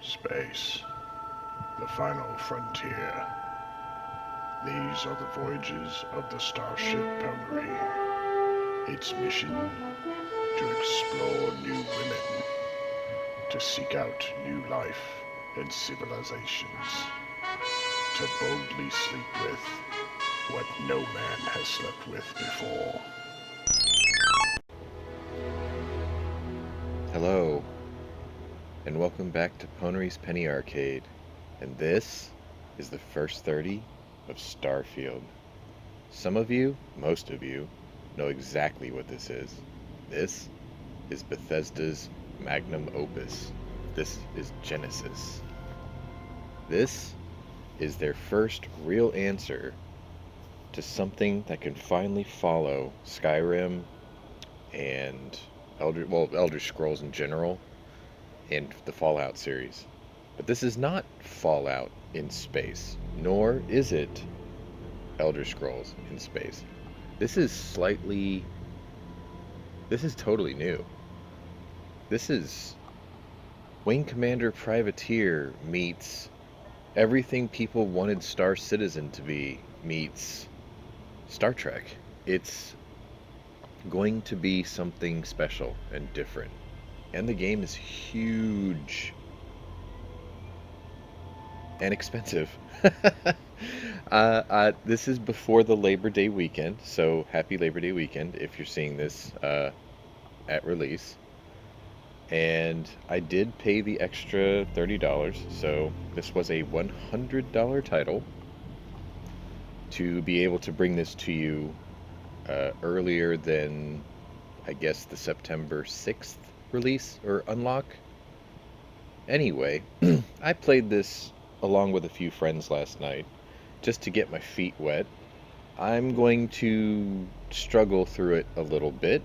Space, the final frontier. These are the voyages of the starship Pwnery. Its mission, to explore new women, to seek out new life and civilizations, to boldly sleep with what no man has slept with before. Hello, and welcome back to Pwnery's Penny Arcade, and this is the first 30 of Starfield. Some of you, most of you, know exactly what this is. This is Bethesda's Magnum-Opus. This is Genesis. This is their first real answer to something that can finally follow Skyrim and Elder Scrolls in general, and the Fallout series. But this is not Fallout in space, nor is it Elder Scrolls in space. This is totally new. This is Wing Commander Privateer meets everything people wanted Star Citizen to be meets Star Trek. It's going to be something special and different. And the game is huge and expensive. This is before the Labor Day weekend, so happy Labor Day weekend if you're seeing this at release. And I did pay the extra $30, so this was a $100 title to be able to bring this to you earlier than, I guess, the September 6th release or unlock. Anyway, I played this along with a few friends last night just to get my feet wet. I'm going to struggle through it a little bit.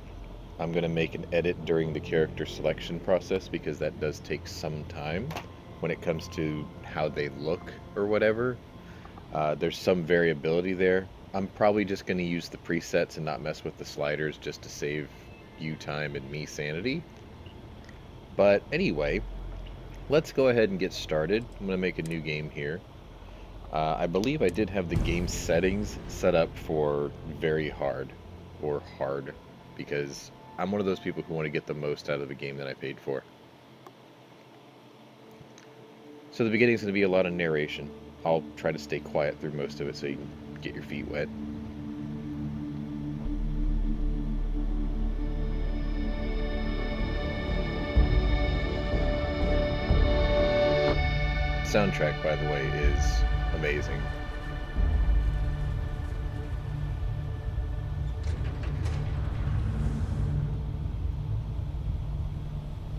I'm going to make an edit during the character selection process because that does take some time when it comes to how they look or whatever. There's some variability there. I'm probably just going to use the presets and not mess with the sliders just to save you time and me sanity. But anyway, let's go ahead and get started. I'm going to make a new game here. I believe I did have the game settings set up for very hard or hard because I'm one of those people who want to get the most out of a game that I paid for. So the beginning is going to be a lot of narration. I'll try to stay quiet through most of it so you can get your feet wet. Soundtrack, by the way, is amazing.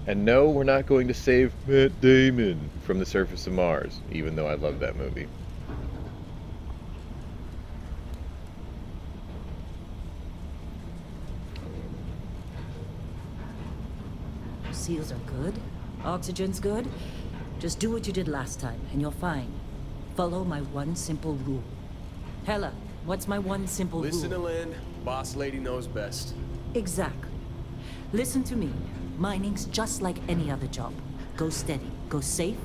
And no, we're not going to save Matt Damon from the surface of Mars, even though I love that movie. Seals are good. Oxygen's good. Just do what you did last time, and you're fine. Follow my one simple rule. Hella, what's my one simple rule? Listen to Lynn. Boss lady knows best. Exactly. Listen to me. Mining's just like any other job. Go steady, go safe,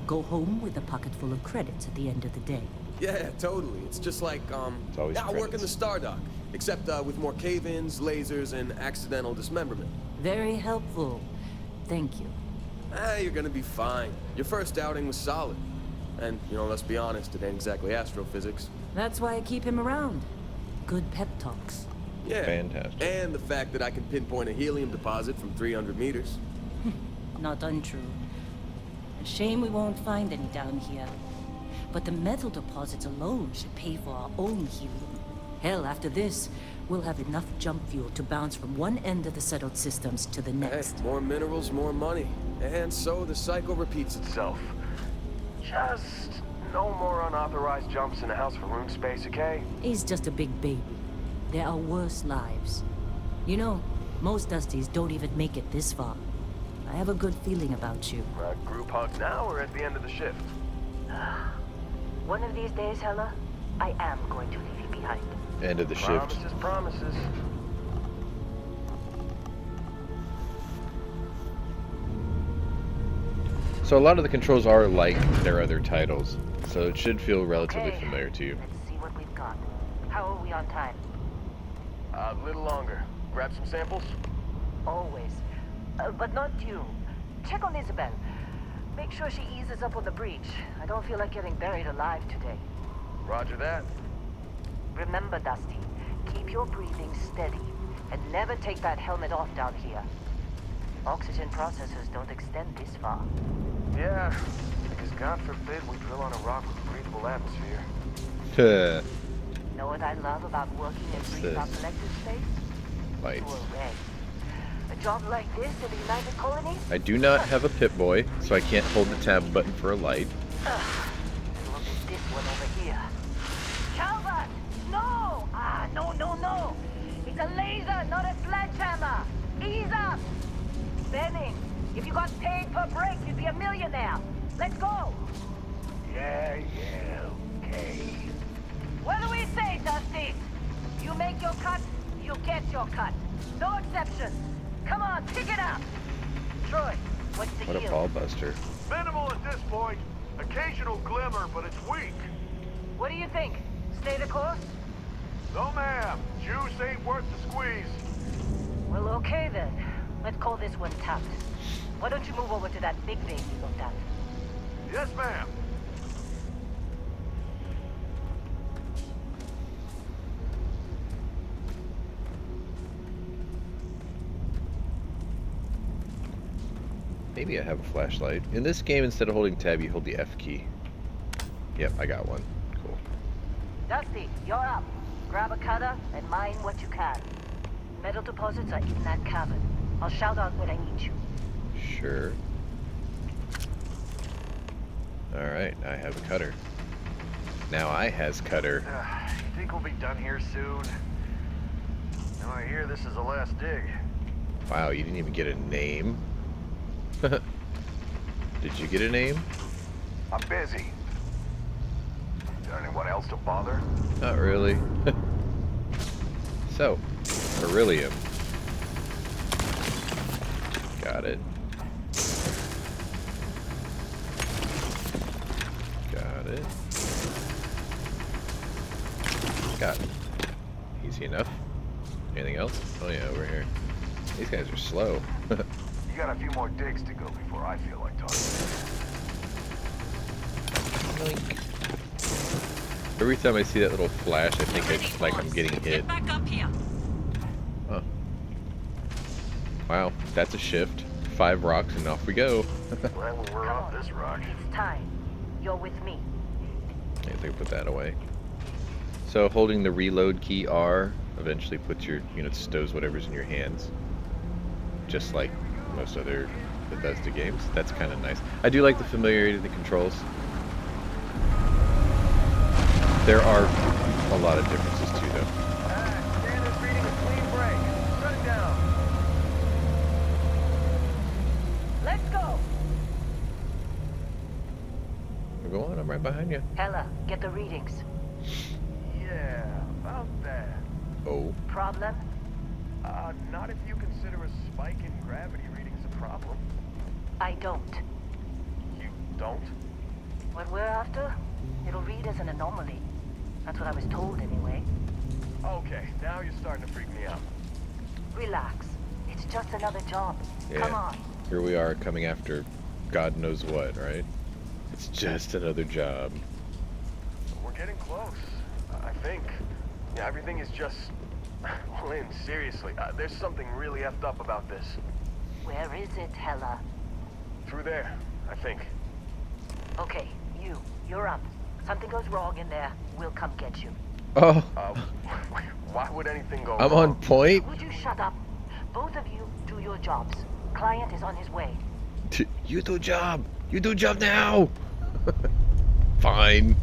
go home with a pocket full of credits at the end of the day. Yeah, totally. It's just like, always I work in the credits. Stardock, except with more cave-ins, lasers, and accidental dismemberment. Very helpful. Thank you. You're gonna be fine. Your first outing was solid. And, let's be honest, it ain't exactly astrophysics. That's why I keep him around. Good pep talks. Yeah. Fantastic. And the fact that I can pinpoint a helium deposit from 300 meters. Not untrue. A shame we won't find any down here. But the metal deposits alone should pay for our own helium. Hell, after this, we'll have enough jump fuel to bounce from one end of the settled systems to the next. Hey, more minerals, more money. And so the cycle repeats itself. Just no more unauthorized jumps in the house for room space, okay? He's just a big baby. There are worse lives. You know, most Dusties don't even make it this far. I have a good feeling about you. Group hug now or at the end of the shift? One of these days, Hella, I am going to leave you behind. End of the shift. Promises. So a lot of the controls are like their other titles, so it should feel relatively Okay. familiar to you. Let's see what we've got. How are we on time? A little longer. Grab some samples? Always. But not you. Check on Isabel. Make sure she eases up on the breach. I don't feel like getting buried alive today. Roger that. Remember, Dusty, keep your breathing steady and never take that helmet off down here. Oxygen processors don't extend this far. Yeah, because God forbid we drill on a rock with a breathable atmosphere. Know what I love about working in freeze-off collective space? Lights. You are red. A job like this in the United Colonies? I do not have a Pip-Boy, so I can't hold the tab button for a light. Look at this one over here. Calvert! No! No. It's a laser, not a sledgehammer. Ease up. Benning, if you got paid per break, you'd be a millionaire. Let's go. Yeah, okay. What do we say, Dusty? You make your cut, you get your cut. No exceptions. Come on, pick it up. Troy, what's the What a yield? ball buster. Minimal at this point. Occasional glimmer, but it's weak. What do you think? Stay the course? No, ma'am. Juice ain't worth the squeeze. Well, okay then. Let's call this one tapped. Why don't you move over to that big thing you looked at? Yes, ma'am. Maybe I have a flashlight. In this game, instead of holding tab, you hold the F key. Yep, I got one. Cool. Dusty, you're up. Grab a cutter and mine what you can. Metal deposits are in that cavern. I'll shout out when I need you. Sure. Alright, I have a cutter. Now I has cutter. You think we'll be done here soon? Now I hear this is the last dig. Wow, you didn't even get a name. Did you get a name? I'm busy. Is there anyone else to bother? Not really. So, beryllium. Got it. Got it. Got it. Easy enough. Anything else? Oh yeah, over here. These guys are slow. You got a few more digs to go before I feel like talking. Every time I see that little flash, I think it's like I'm getting hit. Get back up here. Huh. Wow, that's a shift. 5 rocks and off we go. Well, we're off this rock. It's time. You're with me. I think I put that away. So holding the reload key R eventually puts your, stows whatever's in your hands. Just like most other Bethesda games. That's kind of nice. I do like the familiarity of the controls. There are a lot of differences too, though. Standard's reading a clean break. Shut it down. Let's go. Go on, I'm right behind you. Hella, get the readings. Yeah, about that. Oh. Problem? Not if you consider a spike in gravity readings a problem. I don't. You don't? What we're after, it'll read as an anomaly. That's what I was told anyway. Okay, now you're starting to freak me out. Relax. It's just another job. Yeah. Come on. Here we are coming after God knows what, right? It's just another job. We're getting close, I think. Yeah, everything is just... Lynn, seriously, there's something really effed up about this. Where is it, Hella? Through there, I think. Okay, you're up. Something goes wrong in there, we'll come get you. Oh, Why would anything go I'm wrong? on point. Would you shut up? Both of you do your jobs. Client is on his way. You do job. You do job now. Fine.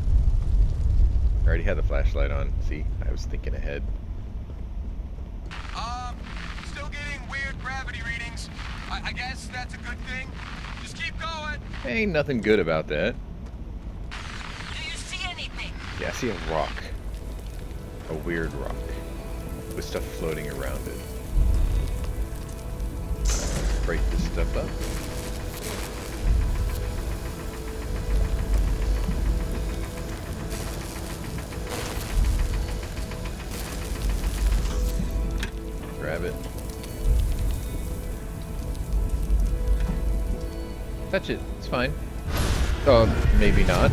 I already had the flashlight on. See, I was thinking ahead. Still getting weird gravity readings. I guess that's a good thing. Just keep going. Ain't nothing good about that. Do you see anything? Yeah, I see a rock. A weird rock. With stuff floating around it. Let's break this stuff up. Touch it. It's fine. Oh, maybe not.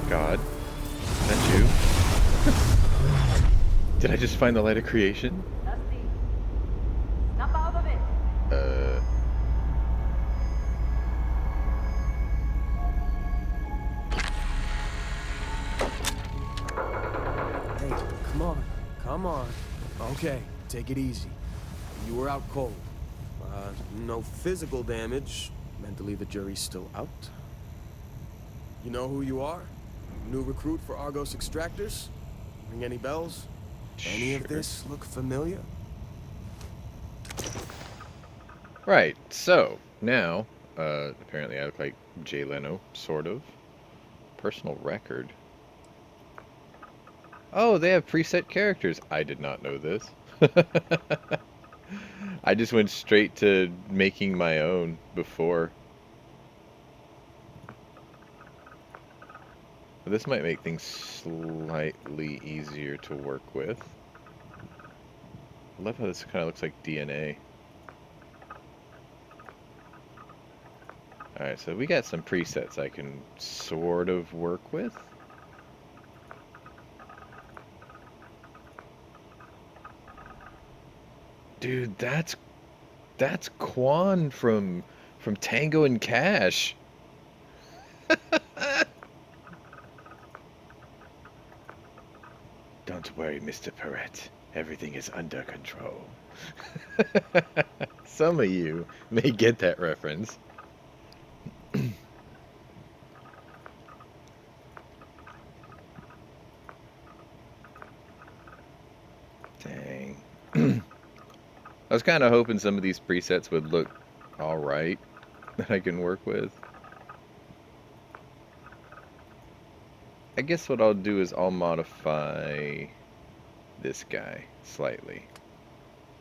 God. Is that you? Did I just find the light of creation? Dusty, snap out of it. Hey, come on. Come on. Okay, take it easy. You were out cold. No physical damage. Mentally, the jury's still out. You know who you are? New recruit for Argos Extractors? Ring any bells? Any of this look familiar? Right, so, now, apparently I look like Jay Leno, sort of. Personal record. Oh, they have preset characters. I did not know this. I just went straight to making my own before. This might make things slightly easier to work with. I love how this kind of looks like DNA. Alright, so we got some presets I can sort of work with. Dude, that's Quan from Tango and Cash. Don't worry, Mr. Perret. Everything is under control. Some of you may get that reference. Dang. I was kind of hoping some of these presets would look alright that I can work with. I guess what I'll do is I'll modify this guy slightly.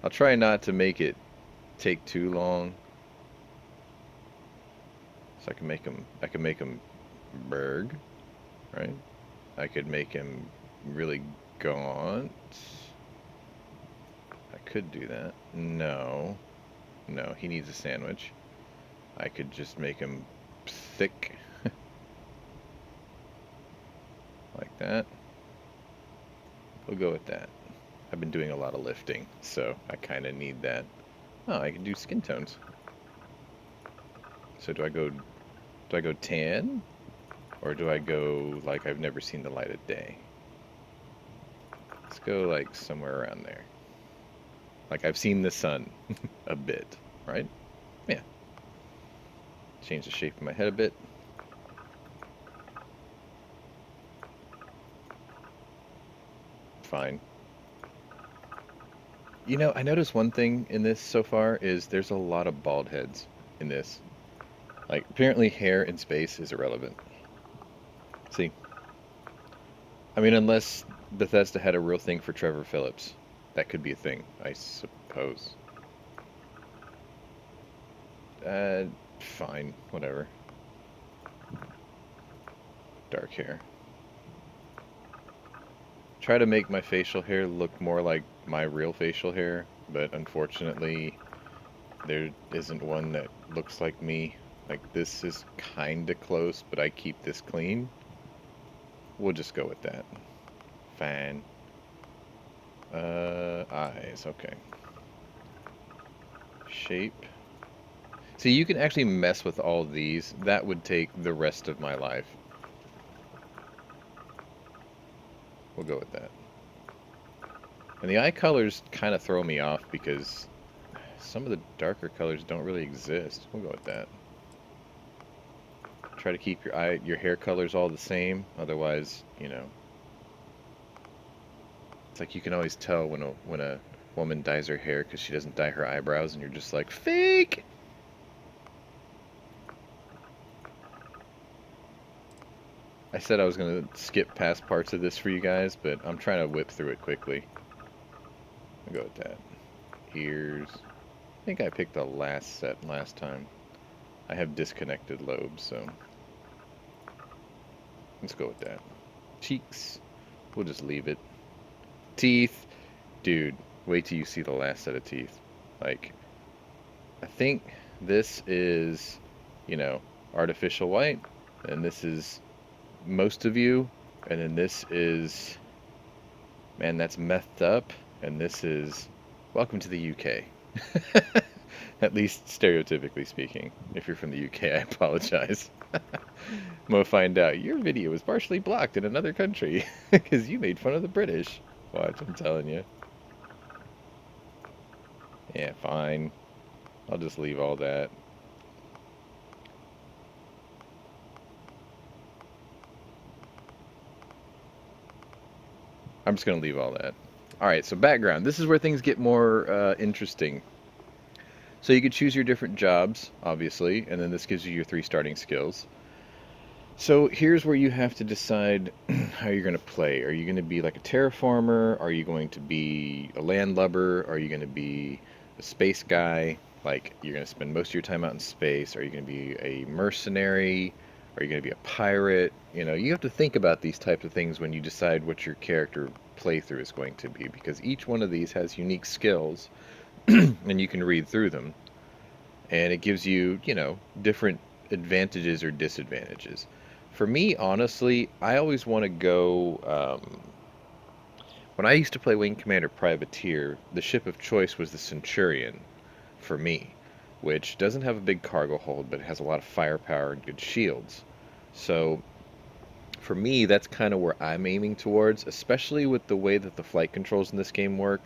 I'll try not to make it take too long. So I can make him Berg, right? I could make him really gaunt. I could do that. No, he needs a sandwich. I could just make him thick. Like that. We'll go with that. I've been doing a lot of lifting, so I kind of need that. Oh, I can do skin tones. So do I go tan? Or do I go like I've never seen the light of day? Let's go like somewhere around there. Like I've seen the sun a bit, right? Yeah. Change the shape of my head a bit. Fine. You know, I noticed one thing in this so far is there's a lot of bald heads in this. Like, apparently hair in space is irrelevant. See? I mean, unless Bethesda had a real thing for Trevor Phillips. That could be a thing, I suppose. Fine. Whatever. Dark hair. Try to make my facial hair look more like my real facial hair, but unfortunately there isn't one that looks like me. Like this is kinda close, but I keep this clean. We'll just go with that. Fine. Eyes, okay. Shape. See, you can actually mess with all these. That would take the rest of my life. We'll go with that. And the eye colors kind of throw me off because some of the darker colors don't really exist. We'll go with that. Try to keep your hair colors all the same. Otherwise, you know, it's like you can always tell when a woman dyes her hair because she doesn't dye her eyebrows, and you're just like, fake. I said I was going to skip past parts of this for you guys, but I'm trying to whip through it quickly. I'll go with that. Ears. I think I picked the last set last time. I have disconnected lobes, so let's go with that. Cheeks. We'll just leave it. Teeth. Dude, Wait till you see the last set of teeth. Like, I think this is, artificial white, and this is most of you, and then this is, man, that's methed up, and this is welcome to the UK. At least stereotypically speaking. If you're from the UK, I apologize. I'm gonna find out your video was partially blocked in another country because you made fun of the British. Watch, I'm telling you. Yeah, fine. I'll just leave all that. I'm just going to leave all that. Alright, so background. This is where things get more interesting. So you could choose your different jobs, obviously, and then this gives you your 3 starting skills. So here's where you have to decide how you're going to play. Are you going to be like a terraformer? Are you going to be a landlubber? Are you going to be a space guy? Like, you're going to spend most of your time out in space? Are you going to be a mercenary? Are you going to be a pirate? You have to think about these types of things when you decide what your character playthrough is going to be, because each one of these has unique skills, and you can read through them. And it gives you, different advantages or disadvantages. For me, honestly, I always want to go... when I used to play Wing Commander Privateer, the ship of choice was the Centurion, for me, which doesn't have a big cargo hold, but it has a lot of firepower and good shields. So, for me, that's kind of where I'm aiming towards, especially with the way that the flight controls in this game work.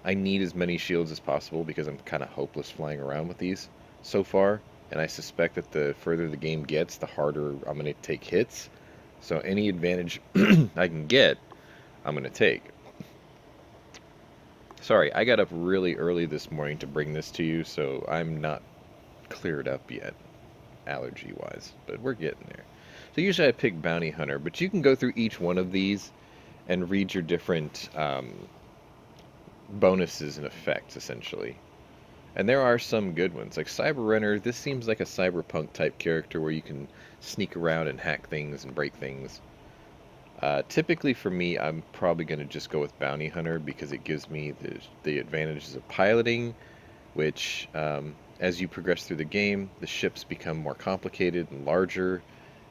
I need as many shields as possible because I'm kind of hopeless flying around with these so far. And I suspect that the further the game gets, the harder I'm going to take hits. So any advantage I can get, I'm going to take. Sorry, I got up really early this morning to bring this to you, so I'm not cleared up yet, allergy-wise. But we're getting there. So usually I pick Bounty Hunter, but you can go through each one of these and read your different bonuses and effects, essentially. And there are some good ones. Like Cyber Runner, this seems like a cyberpunk type character where you can sneak around and hack things and break things. Typically for me, I'm probably going to just go with Bounty Hunter because it gives me the advantages of piloting, which as you progress through the game, the ships become more complicated and larger,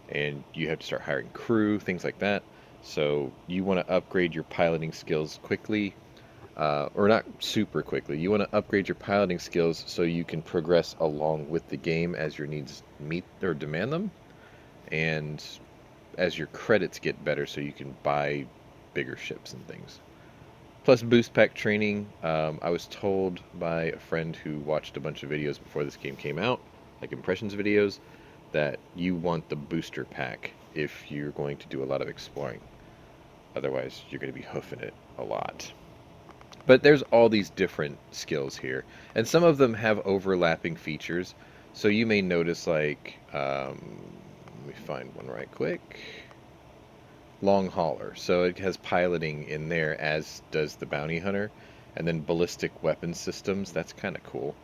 and you have to start hiring crew, things like that. So you want to upgrade your piloting skills quickly. Or not super quickly. You want to upgrade your piloting skills so you can progress along with the game as your needs meet or demand them, and as your credits get better so you can buy bigger ships and things. Plus boost pack training. I was told by a friend who watched a bunch of videos before this game came out, like impressions videos, that you want the booster pack if you're going to do a lot of exploring. Otherwise, you're going to be hoofing it a lot. But there's all these different skills here, and some of them have overlapping features. So you may notice, like, let me find one right quick. Long Hauler. So it has piloting in there, as does the Bounty Hunter. And then ballistic weapon systems. That's kind of cool.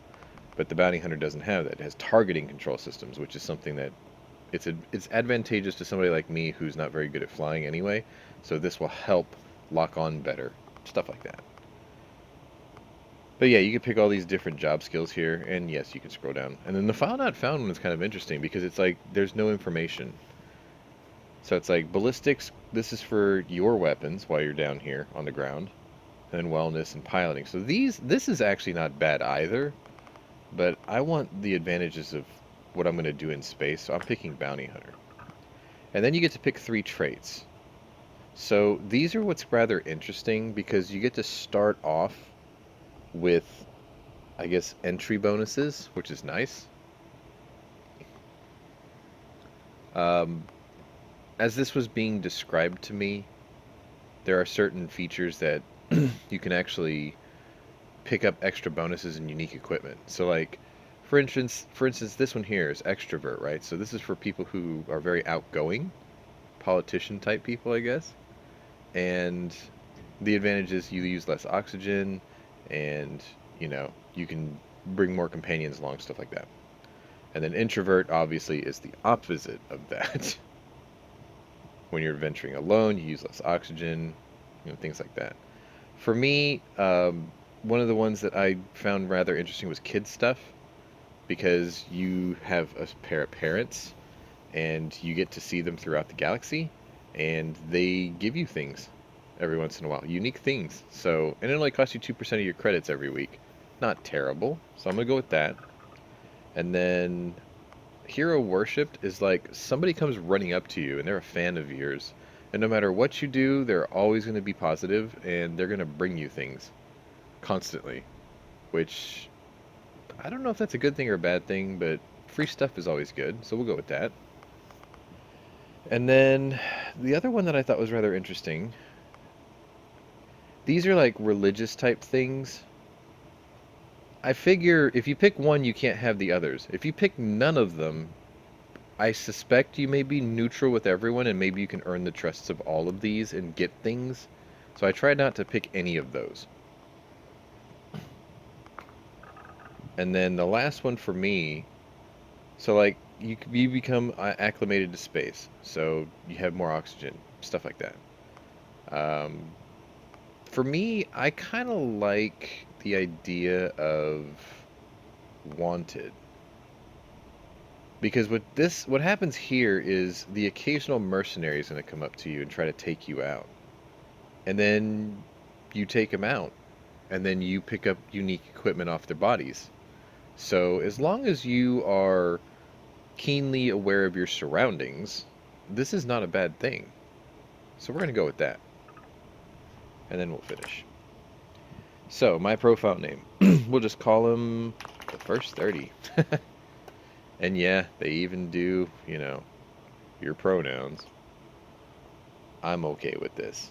But the Bounty Hunter doesn't have that. It has targeting control systems, which is something that it's advantageous to somebody like me who's not very good at flying anyway. So this will help lock on better. Stuff like that. But yeah, you can pick all these different job skills here, and yes, you can scroll down. And then the file not found one is kind of interesting because it's like there's no information. So it's like ballistics, this is for your weapons while you're down here on the ground, and then wellness and piloting. So this is actually not bad either, but I want the advantages of what I'm going to do in space, so I'm picking Bounty Hunter. And then you get to pick 3 traits. So these are what's rather interesting because you get to start off with, I guess, entry bonuses, which is nice. As this was being described to me, there are certain features that you can actually pick up extra bonuses and unique equipment. So like, for instance, this one here is extrovert, right? So this is for people who are very outgoing, politician type people, I guess. And the advantage is you use less oxygen, and you can bring more companions along, stuff like that. And then introvert obviously is the opposite of that. When you're venturing alone, you use less oxygen, things like that. For me, one of the ones that I found rather interesting was kids stuff, because you have a pair of parents and you get to see them throughout the galaxy, and they give you things every once in a while, unique things. So, and it only costs you 2% of your credits every week. Not terrible. So I'm gonna go with that. And then hero worshipped is like somebody comes running up to you and they're a fan of yours, and no matter what you do, they're always going to be positive and they're going to bring you things constantly, which I don't know if that's a good thing or a bad thing, but free stuff is always good, so we'll go with that. And then the other one that I thought was rather interesting, these are like religious type things. I figure if you pick one, you can't have the others. If you pick none of them, I suspect you may be neutral with everyone, and maybe you can earn the trusts of all of these and get things. So I tried not to pick any of those. And then the last one for me, so like you become acclimated to space, so you have more oxygen, stuff like that. For me, I kind of like the idea of wanted. Because what happens here is the occasional mercenary is going to come up to you and try to take you out. And then you take them out. And then you pick up unique equipment off their bodies. So as long as you are keenly aware of your surroundings, this is not a bad thing. So we're going to go with that. And then we'll finish. So, my profile name. We'll just call him the first 30. And yeah, they even do, you know, your pronouns. I'm okay with this.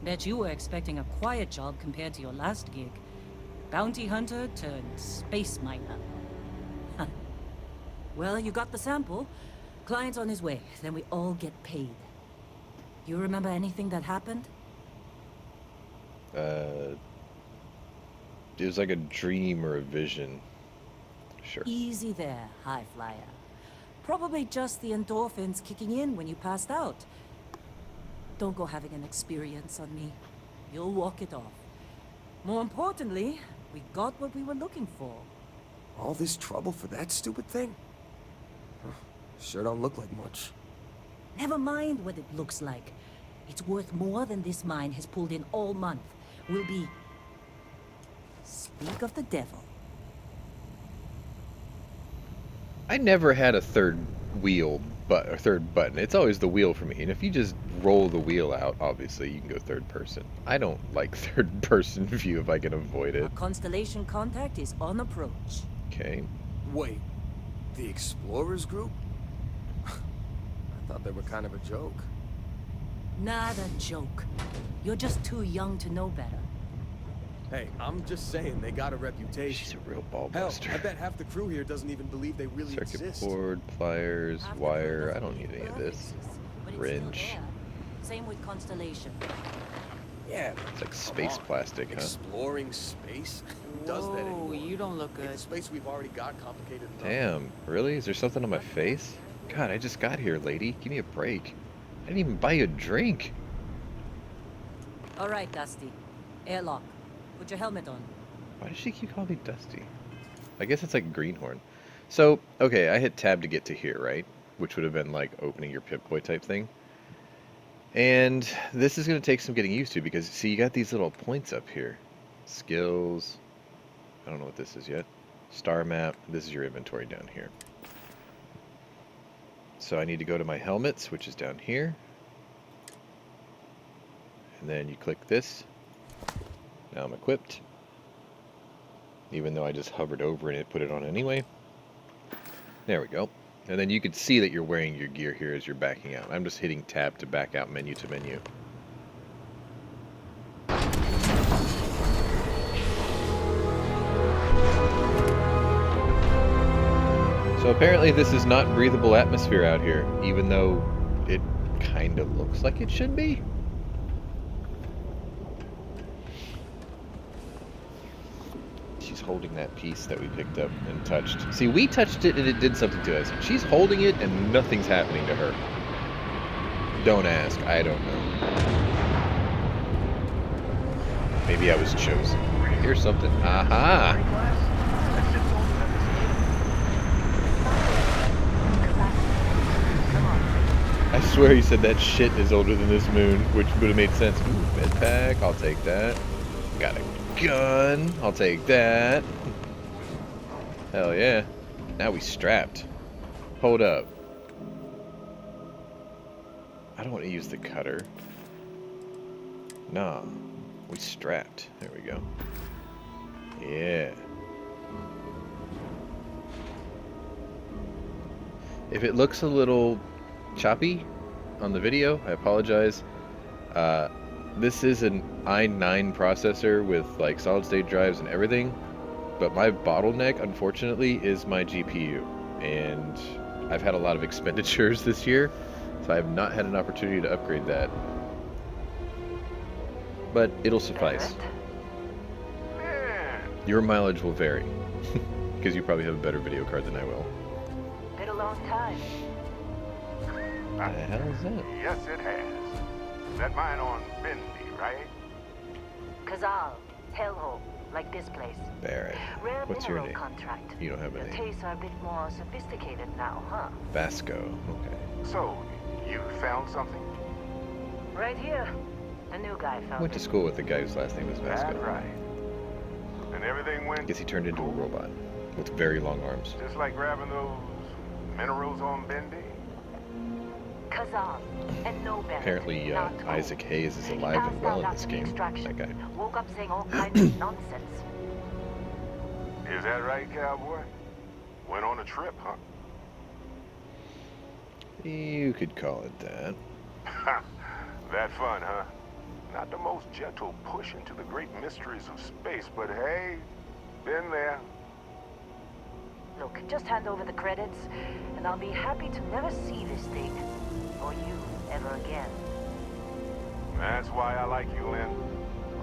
Bet you were expecting a quiet job compared to your last gig. Bounty hunter turned space miner. Huh. Well, you got the sample. Client's on his way, then we all get paid. You remember anything that happened? It was like a dream or a vision. Sure. Easy there, high flyer. Probably just the endorphins kicking in when you passed out. Don't go having an experience on me. You'll walk it off. More importantly, we got what we were looking for. All this trouble for that stupid thing? Huh, sure don't look like much. Never mind what it looks like. It's worth more than this mine has pulled in all month. We'll be... Speak of the devil. I never had a third wheel or third button. It's always the wheel for me. And if you just roll the wheel out, obviously you can go third person. I don't like third person view if I can avoid it. Our constellation contact is on approach. Okay. Wait, the Explorers group? I thought they were kind of a joke. Not a joke. You're just too young to know better. Hey, I'm just saying they got a She's reputation. a real ball Hell, buster. I bet half the crew here doesn't even believe they really Circuit exist. board, pliers, Half the wire. crew I don't doesn't need any of believe this. Earth exists, but it's still Wrench. there. Same with Constellation. Yeah, It's like come space on. plastic, huh? Exploring space? Who does that anymore? You don't look Make good. the space we've already got complicated enough. Damn, really? Is there something on my face? God, I just got here, lady. Give me a break. I didn't even buy you a drink. All right, Dusty. Airlock. Put your helmet on. Why does she keep calling me Dusty? I guess it's like Greenhorn. So, okay, I hit tab to get to here, right? Which would have been like opening your Pip-Boy type thing. And this is going to take some getting used to because, see, you got these little points up here. Skills. I don't know what this is yet. Star map. This is your inventory down here. So I need to go to my helmets, which is down here. And then you click this. Now I'm equipped. Even though I just hovered over and it put it on anyway. There we go. And then you can see that you're wearing your gear here as you're backing out. I'm just hitting tab to back out menu to menu. So apparently this is not breathable atmosphere out here, even though it kind of looks like it should be. She's holding that piece that we picked up and touched. See, we touched it and it did something to us. She's holding it and nothing's happening to her. Don't ask. I don't know. Maybe I was chosen. Here's something. Aha! That ship's older than this moon. Come on. I swear he said that shit is older than this moon, which would have made sense. Ooh, med pack, I'll take that. Got a gun, I'll take that. Hell yeah. Now we strapped. Hold up. I don't want to use the cutter. Nah. We strapped. There we go. Yeah. If it looks a little choppy on the video, I apologize. This is an i9 processor with like solid state drives and everything, but my bottleneck, unfortunately, is my GPU, and I've had a lot of expenditures this year, so I have not had an opportunity to upgrade that. But it'll suffice. Man, Your mileage will vary, because you probably have a better video card than I will. Been a long time. What the hell is that? yes it has. That mine on Bendy, right? Kazal, hellhole, like this place. Barrett. Rare What's your mineral name? contract. You don't have a Your name. tastes are a bit more sophisticated now, huh? Vasco. Okay. So, you found something? Right here. The new guy found Went to it. school with the guy whose last name was That's Vasco. right. And everything went Guess he turned into a robot with very long arms. just like grabbing those minerals on Bendy? Kazal, and no Bennett. Apparently, not Cole. Isaac Hayes is He alive and passed well out in this after the game. extraction. That guy. Woke up saying all kinds of nonsense. Is that right, cowboy? Went on a trip, huh? You could call it that. That fun, huh? Not the most gentle push into the great mysteries of space, but hey, been there. Look, just hand over the credits, and I'll be happy to never see this thing, or you, ever again. That's why I like you, Lynn.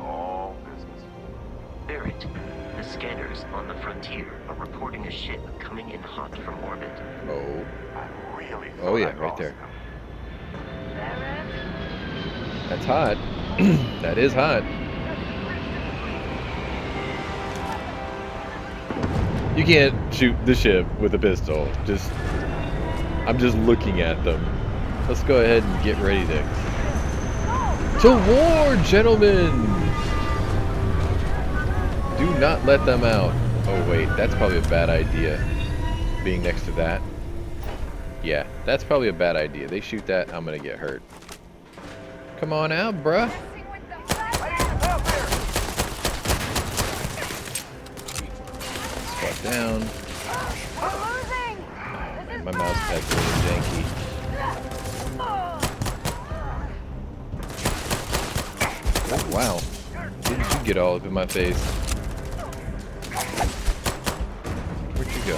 All business. Barrett, the scanners on the frontier are reporting a ship coming in hot from orbit. Oh. I really thought Oh yeah, I'd right lost there. them. That's hot. That is hot. You can't shoot the ship with a pistol. I'm just looking at them. Let's go ahead and get ready to war, gentlemen! Do not let them out. Oh wait, that's probably a bad idea. Being next to that. Yeah, that's probably a bad idea. They shoot that, I'm gonna get hurt. Come on out, bruh. Squat down. Oh, man, my mouse pad's a little janky. Oh, wow. Didn't you get all up in my face? Where'd you go?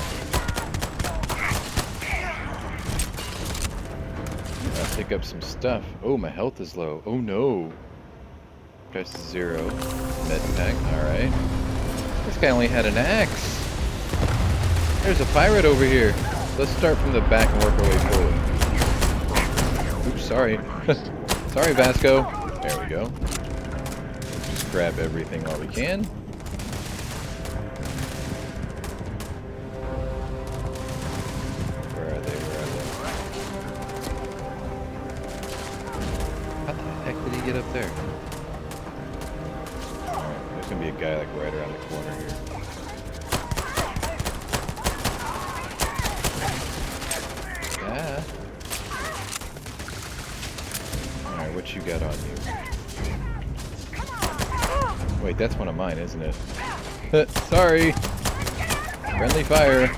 I'll pick up some stuff. Oh, my health is low. Oh no. Press 0. Med pack. Alright. This guy only had an axe. There's a pirate over here. Let's start from the back and work our way forward. Oops, sorry. Sorry, Vasco. There we go. Just grab everything while we can. Where are they? How the heck did he get up there? Alright, there's gonna be a guy like right around the corner here. Yeah. Alright, what you got on you? Wait, that's one of mine, isn't it? Sorry! Friendly fire!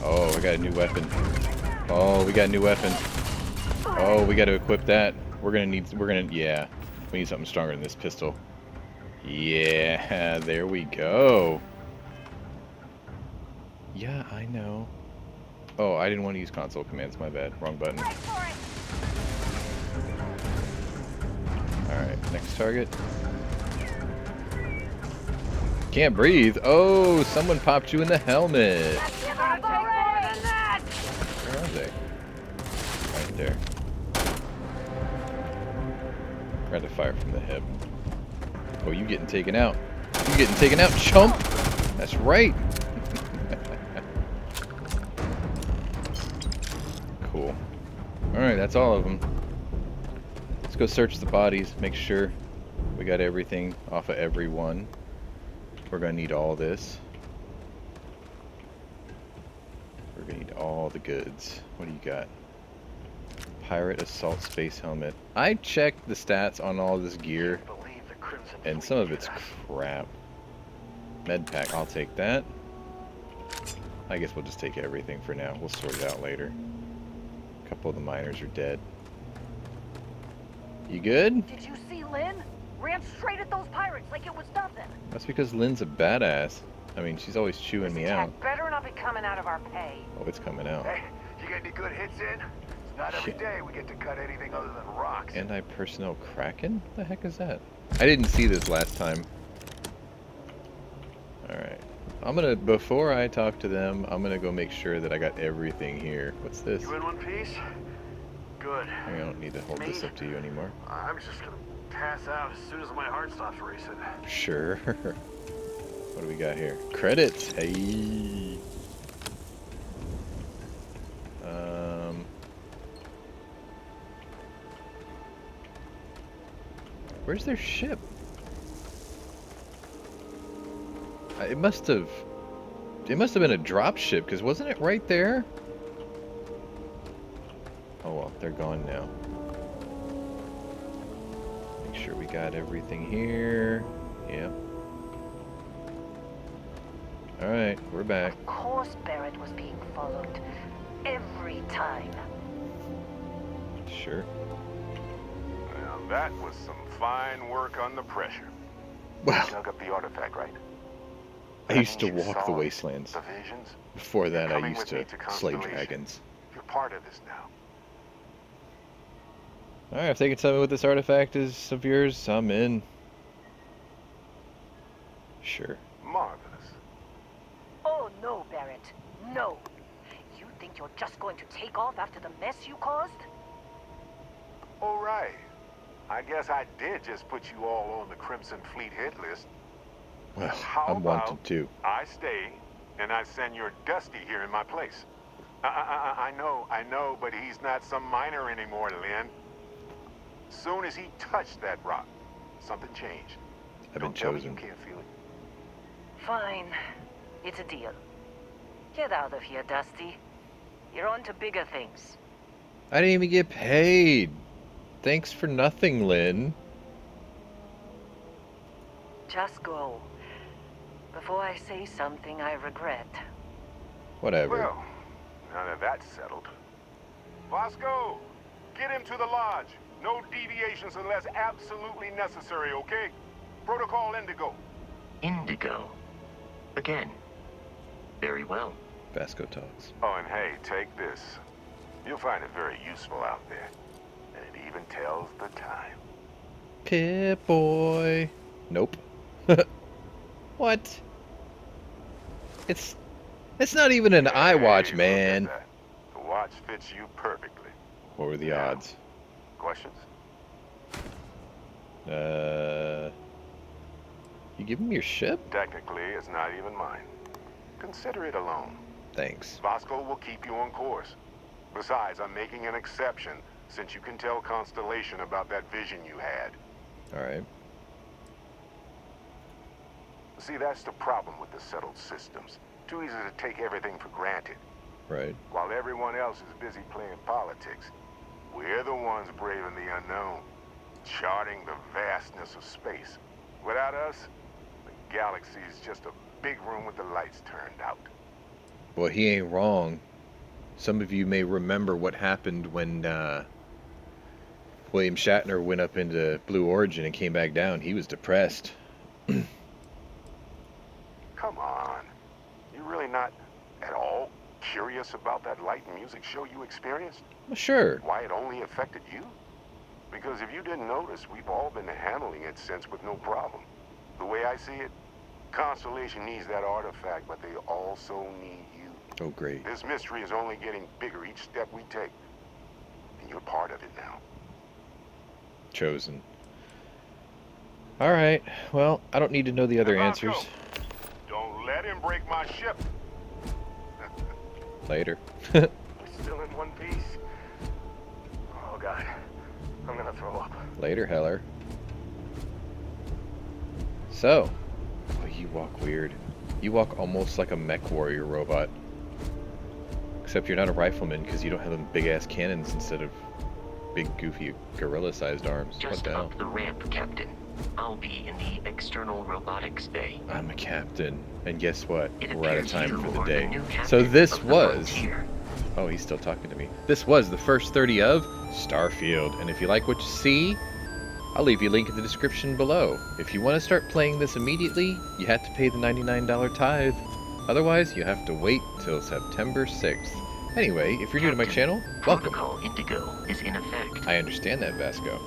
Oh, we got a new weapon. Oh, we got a new weapon. Oh, we got to equip that. Yeah. We need something stronger than this pistol. Yeah, there we go. Yeah, I know. Oh, I didn't want to use console commands, my bad. Wrong button. Alright, next target. Can't breathe. Oh, someone popped you in the helmet. Where are they? Right there. Tried to fire from the hip. Oh, you getting taken out. You getting taken out, chump. That's right. Cool. Alright, that's all of them. Let's go search the bodies, make sure we got everything off of everyone. We're gonna need all this. We're gonna need all the goods. What do you got? Pirate Assault Space Helmet. I checked the stats on all this gear, and some of it's crap. Med pack, I'll take that. I guess we'll just take everything for now. We'll sort it out later. A couple of the miners are dead. You good? Did you see Lynn? Ran straight at those pirates like it was nothing. That's because Lynn's a badass. I mean, she's always chewing me out. Better not be coming out of our pay. Oh, it's coming out. Hey, you get any good hits in? It's not every day we get to cut anything other than rocks. Anti-personnel Kraken? The heck is that? I didn't see this last time. Alright. I'm gonna, before I talk to them, I'm gonna go make sure that I got everything here. What's this? You in one piece? Good. I don't need to hold this up to you anymore. I'm just gonna pass out as soon as my heart stops racing. Sure. What do we got here? Credits. Hey. Where's their ship? It must have been a drop ship, because wasn't it right there? Oh well, they're gone now. Make sure we got everything here. Yep. Alright, we're back. Of course Barrett was being followed. Every time. Sure. Well, that was some fine work under pressure. Well, Dug up the artifact, right? I used to walk the wastelands. The visions? Before that, I Coming used with to me to slay Constellation. dragons. You're part of this now. Alright, if they can tell me what this artifact is of yours, I'm in. Sure. Marvelous. Oh no, Barrett. No. You think you're just going to take off after the mess you caused? All right. I guess I did just put you all on the Crimson Fleet hit list. Well, How I'm wanted about too. I stay, and I send your Dusty here in my place. I know, but he's not some miner anymore, Lynn. Soon as he touched that rock, something changed. I've been Don't tell me chosen. you can't feel it. Fine. It's a deal. Get out of here, Dusty. You're on to bigger things. I didn't even get paid. Thanks for nothing, Lynn. Just go. Before I say something I regret. Whatever. Well, now that that's settled. Vasco, get him to the lodge. No deviations unless absolutely necessary, okay? Protocol Indigo. Indigo. Again. Very well. Vasco talks. Oh, and hey, take this. You'll find it very useful out there. And it even tells the time. Pip-Boy. Nope. What? It's not even an iWatch, Hey, man. look at that. The watch fits you perfectly. What were the odds? Questions? You giving me your ship? Technically, it's not even mine. Consider it a loan. Thanks. Vasco will keep you on course. Besides, I'm making an exception since you can tell Constellation about that vision you had. Alright. See, that's the problem with the settled systems. Too easy to take everything for granted. Right. While everyone else is busy playing politics, we're the ones braving the unknown, charting the vastness of space. Without us, the galaxy is just a big room with the lights turned out. Well, he ain't wrong. Some of you may remember what happened when William Shatner went up into Blue Origin and came back down. He was depressed. Come on. You really not at all curious about that light and music show you experienced? Well, sure. Why it only affected you? Because if you didn't notice, we've all been handling it since with no problem. The way I see it, Constellation needs that artifact, but they also need you. Oh, great. This mystery is only getting bigger each step we take. And you're part of it now. Chosen. Alright, well, I don't need to know the other Vasco, answers. don't let him break my ship. Later. We're still in one piece. Oh god, I'm gonna throw up. Later, Heller. So, oh, you walk weird. You walk almost like a mech warrior robot. Except you're not a rifleman because you don't have them big-ass cannons instead of big, goofy, gorilla-sized arms. What Just the hell? up the ramp, Captain. I'll be in the external robotics bay. I'm a captain. And guess what? It We're out of appears time you for the are day. new So captain this of the was... Frontier. Oh, he's still talking to me. This was the first 30 of Starfield. And if you like what you see, I'll leave you a link in the description below. If you want to start playing this immediately, you have to pay the $99 tithe. Otherwise, you have to wait till September 6th. Anyway, if you're new to my channel, welcome. Protocol Indigo is in effect. I understand that, Vasco.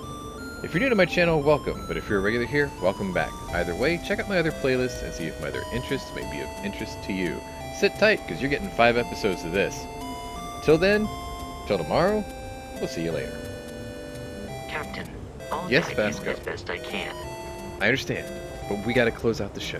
If you're new to my channel, welcome. But if you're a regular here, welcome back. Either way, check out my other playlists and see if my other interests may be of interest to you. Sit tight, because you're getting 5 episodes of this. Till then, till tomorrow, we'll see you later. Captain, I'll Yes, guide you Vasco. as best I can. I understand, but we gotta close out the show.